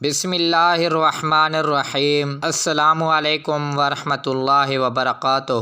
بسم اللہ الرحمن الرحیم۔ السلام علیکم ورحمۃ اللہ وبرکاتہ۔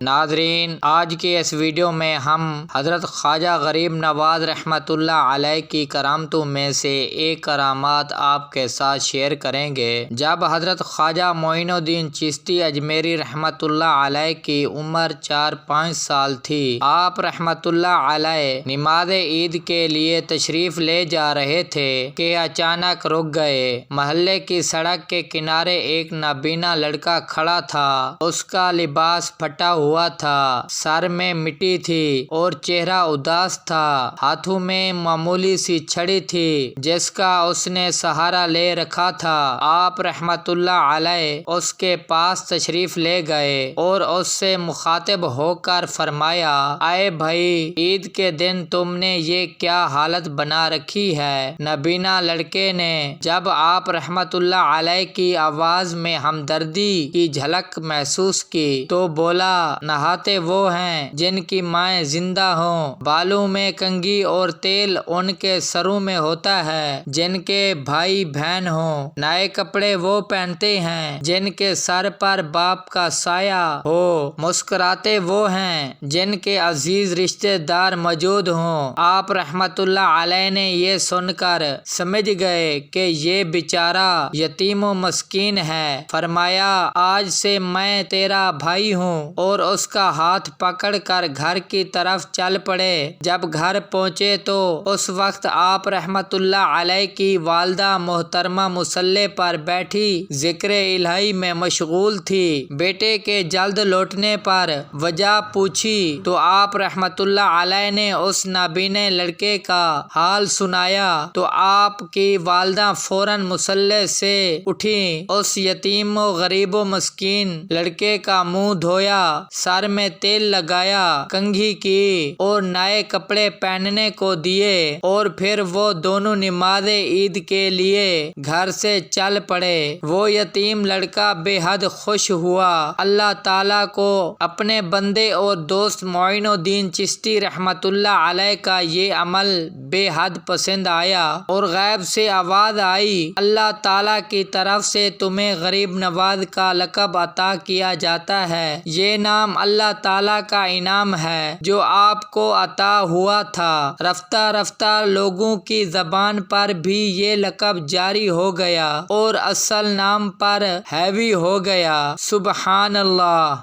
ناظرین، آج کے اس ویڈیو میں ہم حضرت خواجہ غریب نواز رحمۃ اللہ علیہ کی کرامتوں میں سے ایک کرامات آپ کے ساتھ شیئر کریں گے۔ جب حضرت خواجہ معین الدین چشتی اجمیری رحمۃ اللہ علیہ کی عمر 4-5 سال تھی، آپ رحمۃ اللہ علیہ نماز عید کے لیے تشریف لے جا رہے تھے کہ اچانک رک گئے۔ محلے کی سڑک کے کنارے ایک نابینا لڑکا کھڑا تھا۔ اس کا لباس پھٹا ہوا تھا، سر میں مٹی تھی اور چہرہ اداس تھا۔ ہاتھوں میں معمولی سی چھڑی تھی جس کا اس نے سہارا لے رکھا تھا۔ آپ رحمۃ اللہ علیہ اس کے پاس تشریف لے گئے اور اس سے مخاطب ہو کر فرمایا، اے بھائی، عید کے دن تم نے یہ کیا حالت بنا رکھی ہے؟ نابینا لڑکے نے جب آپ رحمۃ اللہ علیہ کی آواز میں ہمدردی کی جھلک محسوس کی تو بولا، نہاتے وہ ہیں جن کی مائیں زندہ ہوں، بالوں میں کنگھی اور تیل ان کے سروں میں ہوتا ہے جن کے بھائی بہن ہوں، نئے کپڑے وہ پہنتے ہیں جن کے سر پر باپ کا سایہ ہو، مسکراتے وہ ہیں جن کے عزیز رشتے دار موجود ہوں۔ آپ رحمۃ اللہ علیہ نے یہ سن کر سمجھ گئے کہ یہ بیچارہ یتیم و مسکین ہے۔ فرمایا، آج سے میں تیرا بھائی ہوں، اور اس کا ہاتھ پکڑ کر گھر کی طرف چل پڑے۔ جب گھر پہنچے تو اس وقت آپ رحمۃ اللہ علیہ کی والدہ محترمہ مصلی پر بیٹھی ذکر الہی میں مشغول تھی۔ بیٹے کے جلد لوٹنے پر وجہ پوچھی تو آپ رحمۃ اللہ علیہ نے اس نابینے لڑکے کا حال سنایا تو آپ کی والدہ فوراً مصلی سے اٹھیں، اس یتیم و غریب و مسکین لڑکے کا منہ دھویا، سر میں تیل لگایا، کنگھی کی اور نئے کپڑے پہننے کو دیے، اور پھر وہ دونوں نماز عید کے لیے گھر سے چل پڑے۔ وہ یتیم لڑکا بے حد خوش ہوا۔ اللہ تعالیٰ کو اپنے بندے اور دوست معین الدین چشتی رحمۃ اللہ علیہ کا یہ عمل بے حد پسند آیا، اور غیب سے آواز آئی، اللہ تعالیٰ کی طرف سے تمہیں غریب نواز کا لقب عطا کیا جاتا ہے۔ یہ نام اللہ تعالیٰ کا انعام ہے جو آپ کو عطا ہوا تھا۔ رفتہ رفتہ لوگوں کی زبان پر بھی یہ لقب جاری ہو گیا اور اصل نام پر حاوی ہو گیا۔ سبحان اللہ۔